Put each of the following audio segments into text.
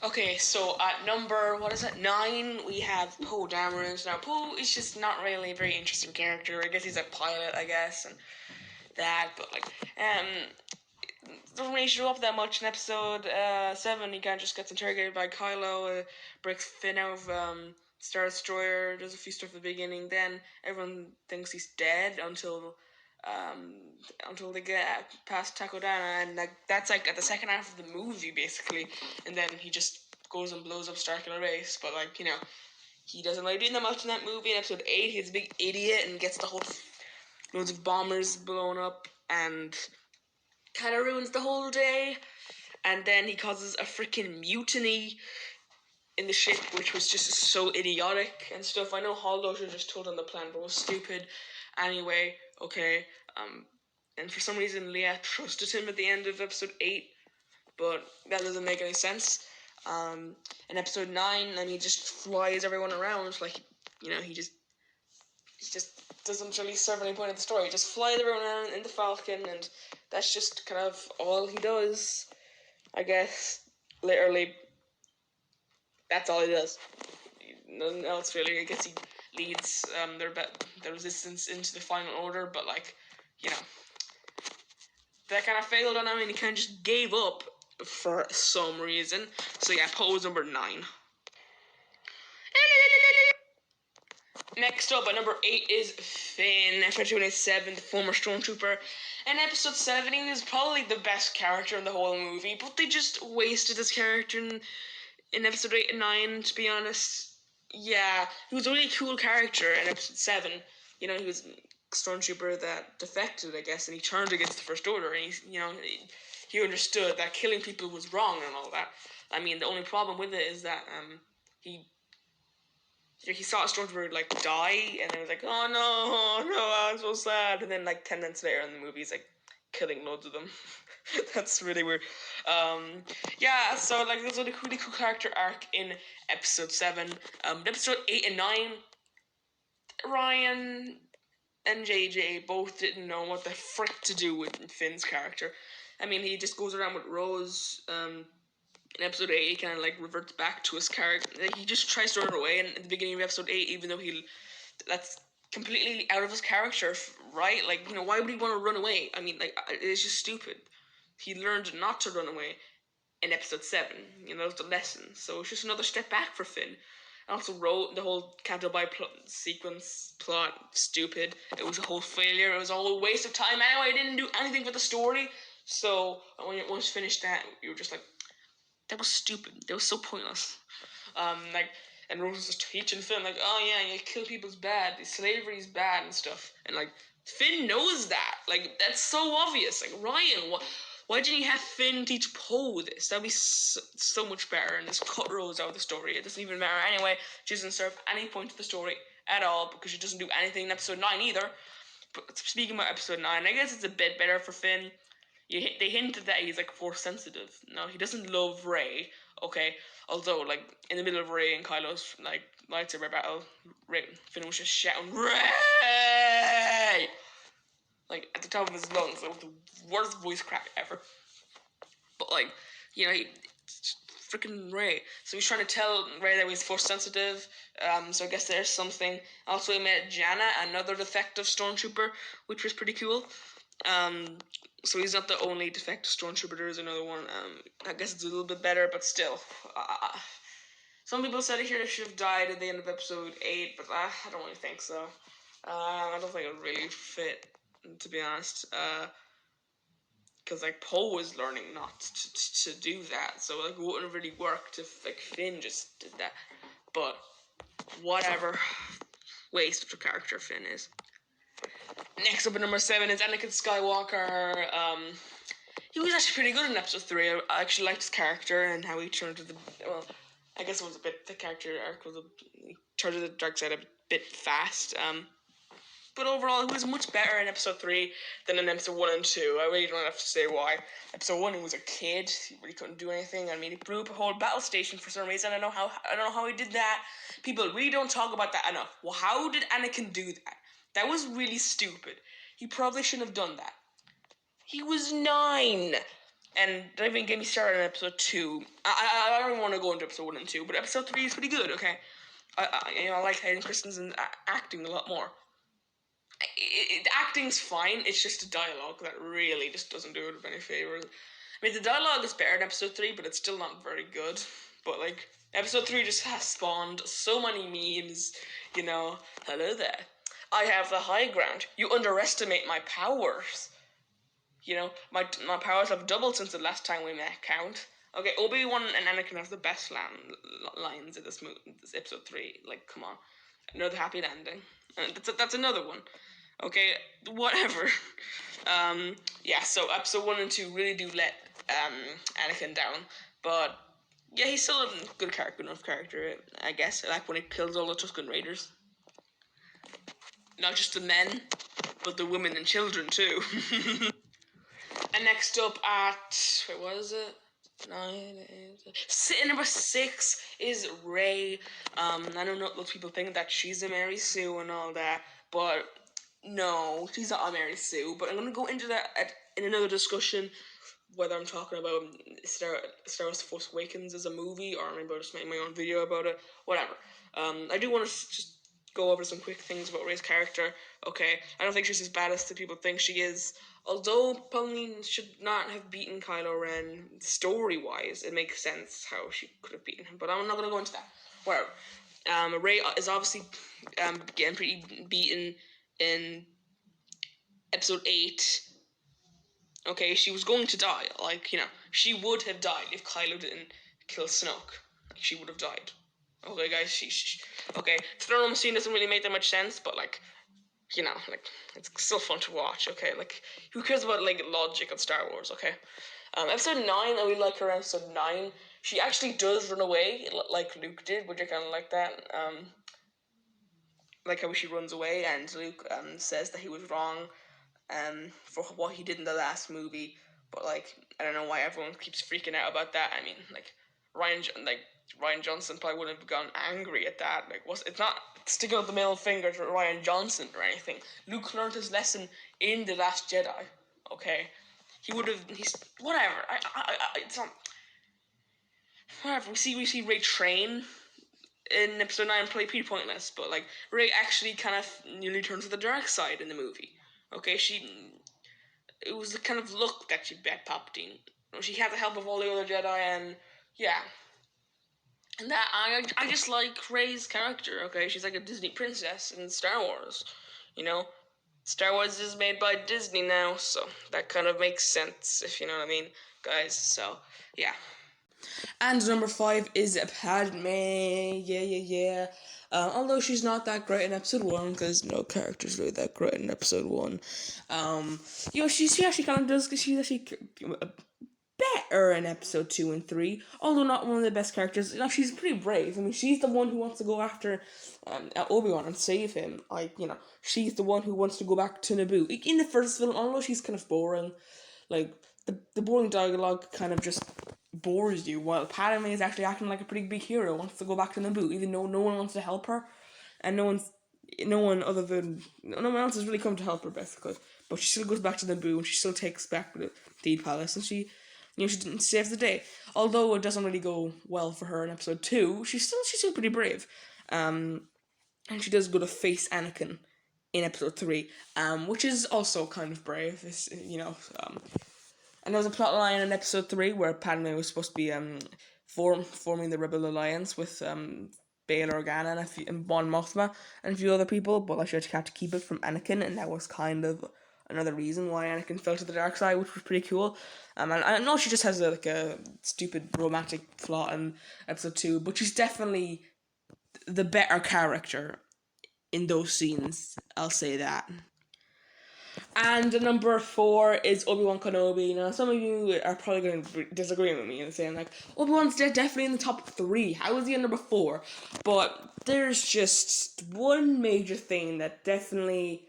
Okay, so at number, what is it, 9, we have Poe Dameron. Now, Poe is just not really a very interesting character. I guess he's a pilot, I guess, and that, but, doesn't really show up that much in episode 7. He kind of just gets interrogated by Kylo, breaks Finn out of Star Destroyer, does a few stuff at the beginning, then everyone thinks he's dead until they get past Takodana, and that's like at the second half of the movie basically, and then he just goes and blows up Starkiller Base. But he doesn't really do that much in that movie. In episode 8, he's a big idiot and gets the whole loads of bombers blown up and kind of ruins the whole day. And then he causes a freaking mutiny in the ship, which was just so idiotic and stuff. I know Holdo should just told him the plan, but it was stupid. Anyway, okay. And for some reason, Leia trusted him at the end of episode 8, but that doesn't make any sense. In episode 9, then he just flies everyone around, he just doesn't really serve any point of the story. He just flies everyone around in the Falcon, and that's just kind of all he does, I guess. Literally, that's all he does. Nothing else really. I guess he leads their resistance into the Final Order, but that kind of failed on him, and he kind of just gave up for some reason. So yeah, Poe was number 9. Next up, at number 8 is Finn, episode 27, the former Stormtrooper. In episode 7, he was probably the best character in the whole movie, but they just wasted his character in episode 8 and 9, to be honest. Yeah, he was a really cool character in episode 7. He was a Stormtrooper that defected, I guess, and he turned against the First Order, and he understood that killing people was wrong and all that. I mean, the only problem with it is that he saw a Stormtrooper die, and then was like, oh no, I'm so sad. And then 10 minutes later in the movie, he's killing loads of them. That's really weird. Yeah, so there's a really cool character arc in episode 7. Episode 8 and 9, Ryan and JJ both didn't know what the frick to do with Finn's character. I mean, he just goes around with Rose. In episode 8, he kind of reverts back to his character. He just tries to run away in the beginning of episode 8, even though that's completely out of his character, right? Why would he want to run away? I mean, it's just stupid. He learned not to run away in episode 7. That was the lesson. So it's just another step back for Finn. I also wrote the whole Canto Bight plot stupid. It was a whole failure. It was all a waste of time. Anyway, I didn't do anything for the story. So when you once finished that, you were just that was stupid. That was so pointless. And Rose was just teaching Finn, oh yeah, you kill people's bad. Slavery's bad and stuff. And Finn knows that. That's so obvious. Ryan, why didn't you have Finn teach Poe this? That'd be so much better, and just cut Rose out of the story. It doesn't even matter anyway. She doesn't serve any point to the story at all, because she doesn't do anything in episode 9 either. But speaking about episode 9, I guess it's a bit better for Finn. They hinted that he's Force sensitive. No, he doesn't love Rey, okay? Although, in the middle of Rey and Kylo's lightsaber battle, Finn was just shouting, Rey! At the top of his lungs, with the worst voice crack ever. But he freaking Rey. So he's trying to tell Rey that he's Force sensitive. So I guess there's something. Also, he met Jannah, another defective Stormtrooper, which was pretty cool. So he's not the only defective Stormtrooper. There's another one. I guess it's a little bit better, but still. Some people said he should have died at the end of episode 8, but I don't really think so. I don't think it would really fit, to be honest. Because Poe was learning not to do that, so it wouldn't have really worked if Finn just did that. But whatever. Waste of a character Finn is. Next up at number 7 is Anakin Skywalker. He was actually pretty good in episode 3. I actually liked his character and how he turned to I guess it was a bit, the character arc was he turned to the dark side a bit fast. But overall, he was much better in episode 3 than in episode 1 and 2. I really don't have to say why. Episode 1, he was a kid. He really couldn't do anything. I mean, he blew up a whole battle station for some reason. I don't know how he did that. People really don't talk about that enough. Well, how did Anakin do that? That was really stupid. He probably shouldn't have done that. He was 9. And don't even get me started on episode 2. I don't want to go into episode 1 and 2, but episode 3 is pretty good, okay? I like Hayden Christensen acting a lot more. The acting's fine, it's just the dialogue that really just doesn't do it any favors. I mean, the dialogue is better in episode 3, but it's still not very good. But, like, episode 3 just has spawned so many memes, hello there. I have the high ground. You underestimate my powers. My powers have doubled since the last time we met, Count. Okay, Obi-Wan and Anakin have the best lines in this episode 3. Like, come on. Another happy landing. That's another one. Okay, whatever. So episode 1 and 2 really do let Anakin down. But, yeah, he's still a good character, enough character, I guess. I like when he kills all the Tusken Raiders. Not just the men, but the women and children, too. And next up what is it? 9, number 6 is Rey. I know not lots of people think that she's a Mary Sue and all that, but no, she's not a Mary Sue. But I'm gonna go into that in another discussion, whether I'm talking about Star Wars: Force Awakens as a movie, or maybe I'll just make my own video about it. Whatever. I do want to just go over some quick things about Rey's character. Okay, I don't think she's as bad as the people think she is. Although Palpatine should not have beaten Kylo Ren, story-wise, it makes sense how she could have beaten him. But I'm not going to go into that. Whatever. Rey is obviously getting pretty beaten in Episode 8. Okay, she was going to die. She would have died if Kylo didn't kill Snoke. She would have died. Okay, guys, okay, throne room scene doesn't really make that much sense, but, it's still fun to watch, okay? Who cares about, logic of Star Wars, okay? Episode 9, I really like her episode 9. She actually does run away, like Luke did, which I kind of like that. Like how she runs away, and Luke says that he was wrong for what he did in the last movie, but, I don't know why everyone keeps freaking out about that. I mean, Rian Johnson probably wouldn't have gone angry at that. It's not sticking out the middle finger to Rian Johnson or anything. Luke learned his lesson in The Last Jedi. Okay, he's whatever. It's not whatever. We see Rey train in episode 9 play pretty pointless, but Rey actually kind of nearly turns to the dark side in the movie. Okay, it was the kind of look that she bet Palpatine. She had the help of all the other Jedi, and yeah. And that I just like Rey's character. Okay, she's like a Disney princess in Star Wars. Star Wars is made by Disney now, so that kind of makes sense, if you know what I mean, guys. So yeah. And number 5 is Padme. Yeah. Although she's not that great in episode 1, because no character's really that great in episode 1. She actually kind of does, because she's actually better in episode 2 and 3, although not one of the best characters. She's pretty brave. I mean, she's the one who wants to go after Obi-Wan and save him. She's the one who wants to go back to Naboo. In the first film, although she's kind of boring, the boring dialogue kind of just bores you, while Padme is actually acting like a pretty big hero, wants to go back to Naboo, even though no one wants to help her, and no one else has really come to help her, basically. But she still goes back to Naboo, and she still takes back the Deed Palace, and she saves the day. Although it doesn't really go well for her in episode 2, she's still pretty brave. And she does go to face Anakin in episode 3, which is also kind of brave. And there was a plot line in episode 3 where Padme was supposed to be forming the Rebel Alliance with Bail Organa and Mon Mothma and a few other people, but she had to keep it from Anakin, and that was kind of another reason why Anakin fell to the dark side, which was pretty cool. And I know she just has a stupid romantic plot in episode 2, but she's definitely the better character in those scenes, I'll say that. And number 4 is Obi-Wan Kenobi. Now, some of you are probably going to disagree with me and saying, Obi-Wan's definitely in the top 3. How is he in number 4? But there's just one major thing that definitely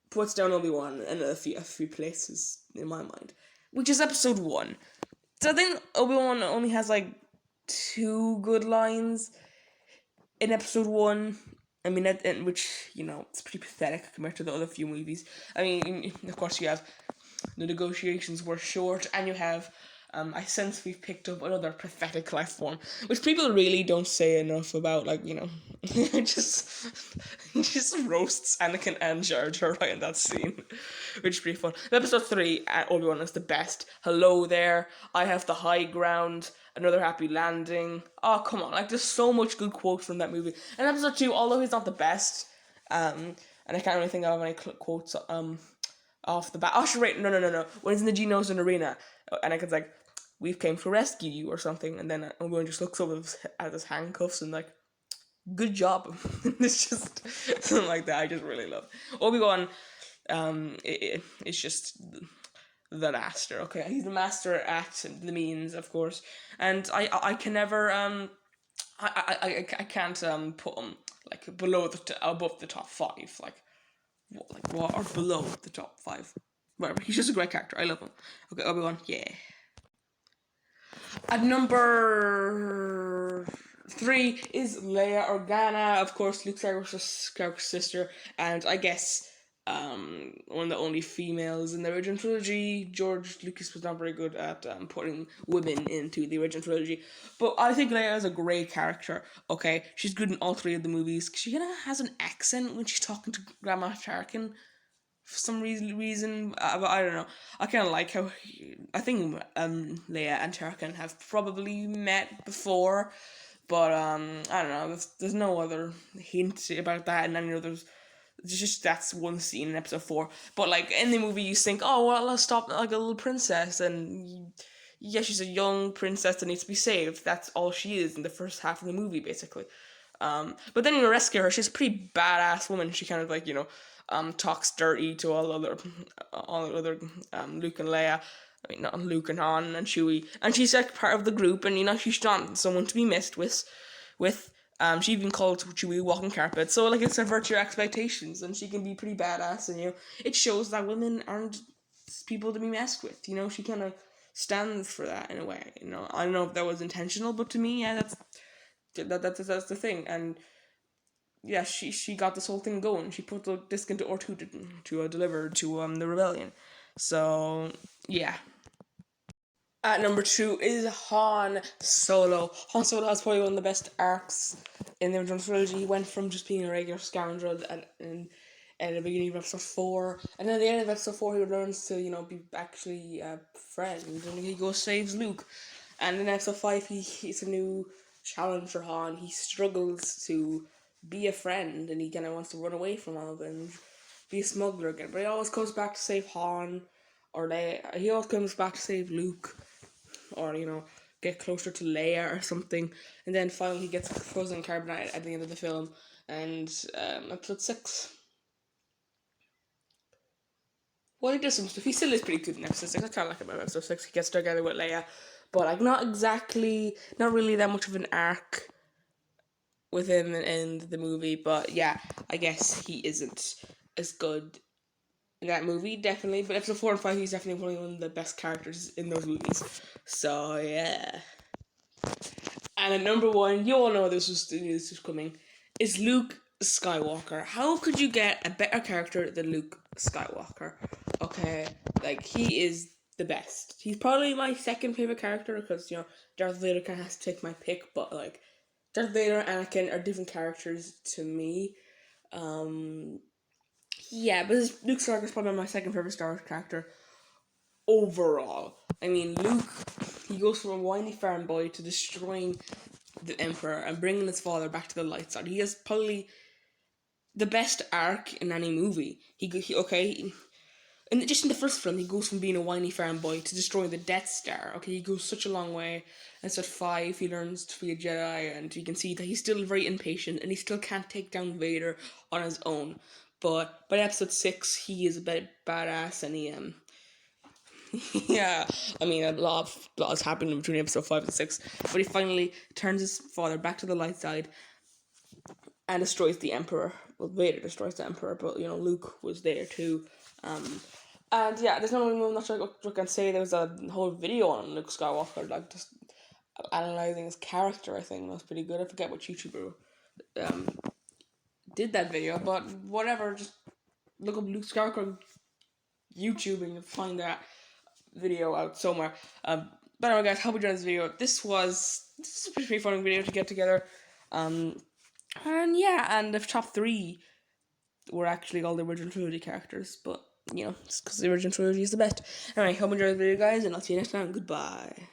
puts down Obi-Wan in a few places in my mind, which is episode 1. So I think Obi-Wan only has 2 good lines in episode 1. I mean, which, it's pretty pathetic compared to the other few movies. I mean, of course, you have the negotiations were short, and you have I sense we've picked up another pathetic life form, which people really don't say enough about. Like, just he just roasts Anakin and Jar Jar right in that scene, which is pretty fun. Episode 3, Obi-Wan is the best. Hello there, I have the high ground. Another happy landing. Oh, come on! Like, there's so much good quotes from that movie. And episode 2, although he's not the best, and I can't really think of any quotes off the bat. Oh, sure, right. No. When he's in the Geonosian arena, and I could like, "We've came to rescue you" or something, and then Obi-Wan just looks over at his handcuffs and like, "Good job." It's just something like that. I just really love Obi-Wan. It's just the master. Okay, he's the master at the means, of course, and I can never I can't put him like below above the top 5 like what or below the top 5. Whatever. He's just a great character. I love him. Okay, Obi-Wan. Yeah. At number 3 is Leia Organa, of course, Luke Skywalker's sister, and I guess one of the only females in the original trilogy. George Lucas was not very good at putting women into the original trilogy, but I think Leia is a great character. Okay, she's good in all 3 of the movies. She kind of has an accent when she's talking to Grandma Tarkin for some reason, but I don't know. I kind of like how I think Leia and Tarkin have probably met before, but I don't know. There's no other hint about that in any others. It's just that's one scene in episode 4. But like in the movie, you think, oh well, let's stop like a little princess, and yeah, she's a young princess that needs to be saved. That's all she is in the first half of the movie, basically. But then you rescue her. She's a pretty badass woman. She kind of like talks dirty to all other Luke and Leia. I mean, not Luke and Han and Chewie, and she's like part of the group, and she's not someone to be messed with. She even called Chewie walking carpet, so like it subverts your expectations, and she can be pretty badass, and it shows that women aren't people to be messed with. She kind of stands for that in a way. I don't know if that was intentional, but to me, yeah, that's the thing, and yeah, she got this whole thing going. She put the disc into R2 to deliver to the rebellion. So yeah. At number 2 is Han Solo. Han Solo has probably one of the best arcs in the original trilogy. He went from just being a regular scoundrel at the beginning of episode 4, and then at the end of episode 4 he learns to be actually a friend, and he goes saves Luke. And in episode 5 he's a new challenge for Han. He struggles to be a friend, and he kind of wants to run away from all of it and be a smuggler again, but he always comes back to save Han, or he always comes back to save Luke, or get closer to Leia or something, and then finally he gets frozen carbonite at the end of the film. And episode 6, well, he does some stuff. He still is pretty good in episode 6. I kind of like him in episode 6. He gets together with Leia, but like not really that much of an arc with him in the movie. But yeah, I guess he isn't as good in that movie, definitely. But episode 4 and 5, he's definitely probably one of the best characters in those movies. So yeah. And at number 1, you all know this was coming, is Luke Skywalker. How could you get a better character than Luke Skywalker? Okay, like he is the best. He's probably my second favorite character because Darth Vader kind of has to take my pick, but like Darth Vader and Anakin are different characters to me. Yeah, but Luke Skywalker is probably my second favorite Star Wars character overall. I mean, Luke, he goes from a whiny farm boy to destroying the Emperor and bringing his father back to the light side. He has probably the best arc in any movie. And just in the first film, he goes from being a whiny farm boy to destroying the Death Star. Okay, he goes such a long way. And so at 5, he learns to be a Jedi, and you can see that he's still very impatient, and he still can't take down Vader on his own. But by episode 6, he is a bit badass, and he yeah, I mean, a lot has happened between episode 5 and 6, but he finally turns his father back to the light side and destroys the Emperor. Well, Vader destroys the Emperor, but Luke was there too. And yeah, there's no I'm not sure what I can say. There was a whole video on Luke Skywalker, like just analyzing his character. I think was pretty good. I forget what YouTuber did that video, but whatever. Just look up Luke Skywalker YouTube and you'll find that video out somewhere. But anyway, guys, hope you enjoyed this video. This was a pretty fun video to get together. And yeah, and the top 3 were actually all the original trilogy characters, but you know, it's because the original trilogy is the best. Anyway, hope you enjoyed the video, guys, and I'll see you next time. Goodbye.